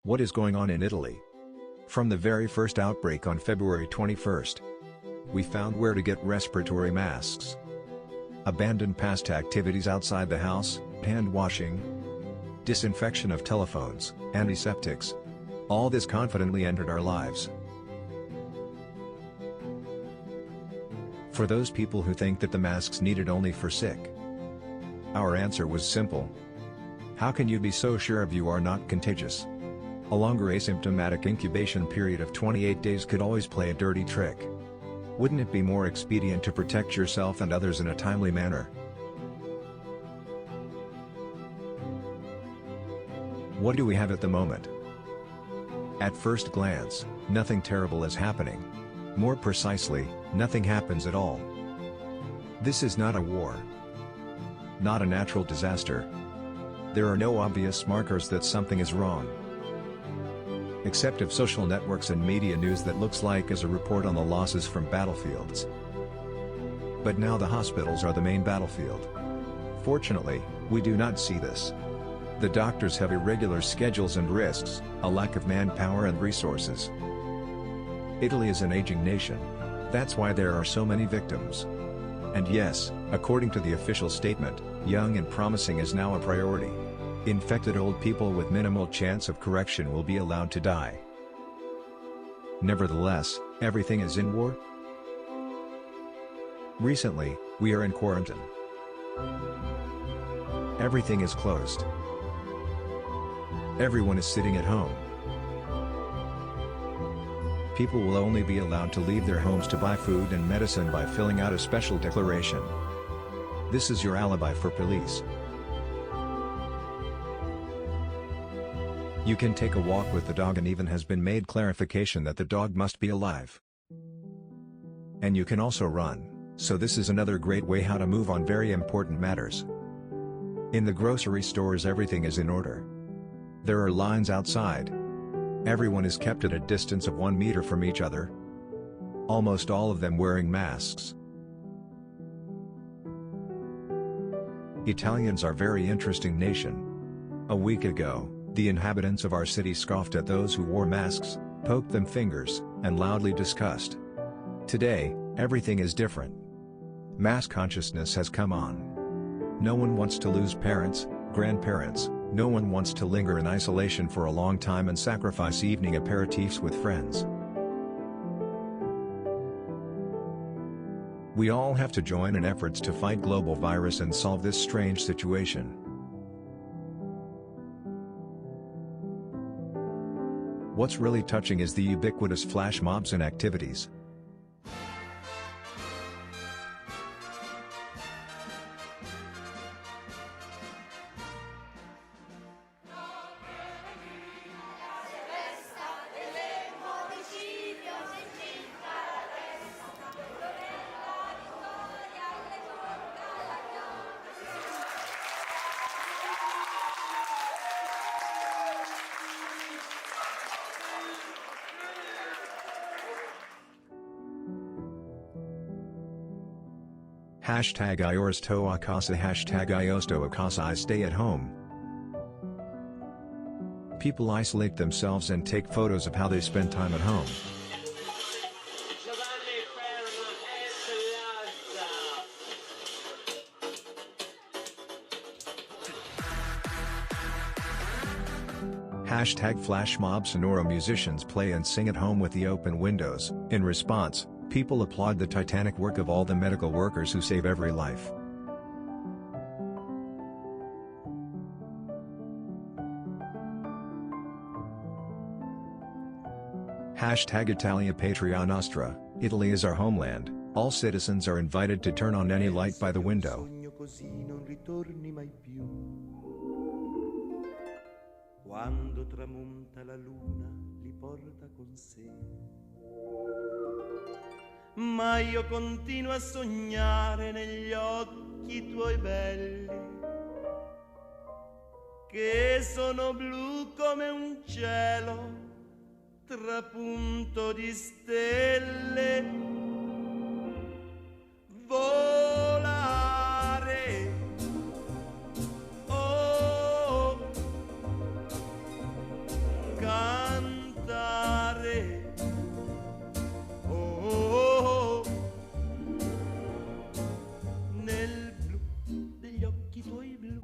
What is going on in Italy? From the very first outbreak on February 21st, we found where to get respiratory masks. Abandoned past activities outside the house, hand washing, disinfection of telephones, antiseptics. All this confidently entered our lives. For those people who think that the masks needed only for sick, our answer was simple. How can you be so sure of you are not contagious? A longer asymptomatic incubation period of 28 days could always play a dirty trick. Wouldn't it be more expedient to protect yourself and others in a timely manner? What do we have at the moment? At first glance, nothing terrible is happening. More precisely, nothing happens at all. This is not a war. Not a natural disaster. There are no obvious markers that something is wrong. Except of social networks and media news that looks like as a report on the losses from battlefields. But now the hospitals are the main battlefield. Fortunately, we do not see this. The doctors have irregular schedules and risks, a lack of manpower and resources. Italy is an aging nation. That's why there are so many victims. And yes, according to the official statement, young and promising is now a priority. Infected old people with minimal chance of correction will be allowed to die. Nevertheless, everything is in war. Recently, we are in quarantine. Everything is closed. Everyone is sitting at home. People will only be allowed to leave their homes to buy food and medicine by filling out a special declaration. This is your alibi for police. You can take a walk with the dog and even has been made clarification that the dog must be alive. And you can also run, so this is another great way how to move on very important matters. In the grocery stores everything is in order. There are lines outside. Everyone is kept at a distance of 1 meter from each other. Almost all of them wearing masks. Italians are very interesting nation. A week ago, the inhabitants of our city scoffed at those who wore masks, poked them fingers, and loudly discussed. Today, everything is different. Mass consciousness has come on. No one wants to lose parents, grandparents, no one wants to linger in isolation for a long time and sacrifice evening aperitifs with friends. We all have to join in efforts to fight global virus and solve this strange situation. What's really touching is the ubiquitous flash mobs and activities. Hashtag I orsto a casa, hashtag I osto a casa, I stay at home. People isolate themselves and take photos of how they spend time at home. Hashtag Flashmobs, sonoro musicians play and sing at home with the open windows. In response, people applaud the titanic work of all the medical workers who save every life. Hashtag Italia Patria Nostra, Italy is our homeland. All citizens are invited to turn on any light by the window. Quando tramonta la luna li porta con sé. Ma io continuo a sognare negli occhi tuoi belli, che sono blu come un cielo trapunto di stelle. Volare, oh,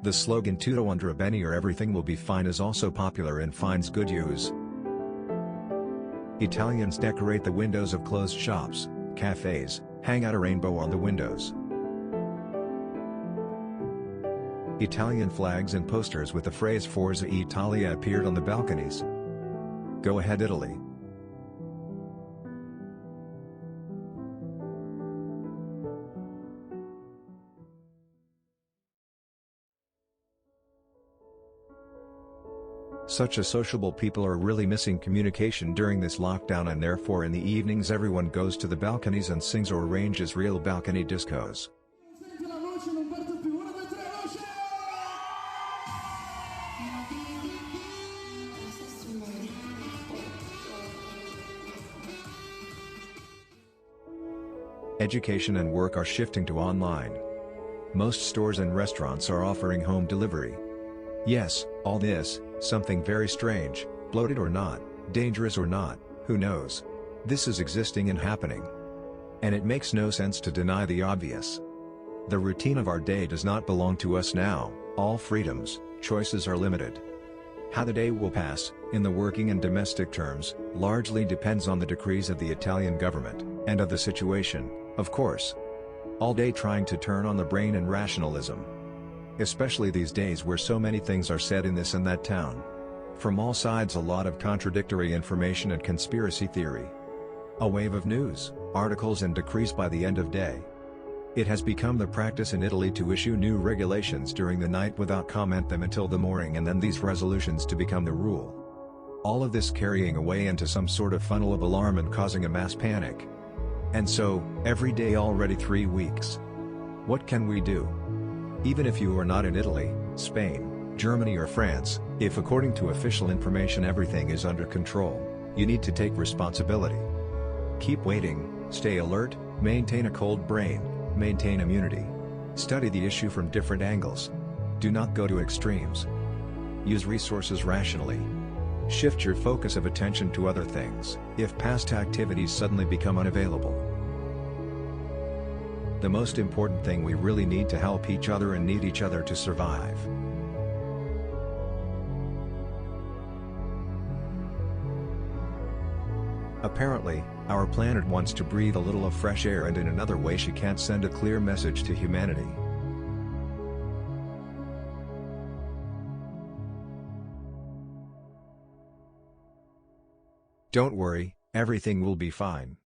The slogan "Tutto andrà bene" or "everything will be fine" is also popular and finds good use. Italians decorate the windows of closed shops, cafes, hang out a rainbow on the windows. Italian flags and posters with the phrase "Forza Italia" appeared on the balconies. Go ahead, Italy. Such a sociable people are really missing communication during this lockdown, and therefore in the evenings everyone goes to the balconies and sings or arranges real balcony discos. Education and work are shifting to online. Most stores and restaurants are offering home delivery. Yes, all this, something very strange, bloated or not, dangerous or not, who knows? This is existing and happening. And it makes no sense to deny the obvious. The routine of our day does not belong to us now, all freedoms, choices are limited. How the day will pass, in the working and domestic terms, largely depends on the decrees of the Italian government, and of the situation, of course. All day trying to turn on the brain and rationalism. Especially these days where so many things are said in this and that town. From all sides a lot of contradictory information and conspiracy theory. A wave of news, articles and decrees by the end of day. It has become the practice in Italy to issue new regulations during the night without comment them until the morning, and then these resolutions to become the rule. All of this carrying away into some sort of funnel of alarm and causing a mass panic. And so, every day already 3 weeks. What can we do? Even if you are not in Italy, Spain, Germany or France, if according to official information everything is under control, you need to take responsibility. Keep waiting, stay alert, maintain a cold brain, maintain immunity. Study the issue from different angles. Do not go to extremes. Use resources rationally. Shift your focus of attention to other things, if past activities suddenly become unavailable. The most important thing, we really need to help each other and need each other to survive. Apparently, our planet wants to breathe a little of fresh air, and in another way she can't send a clear message to humanity. Don't worry, everything will be fine.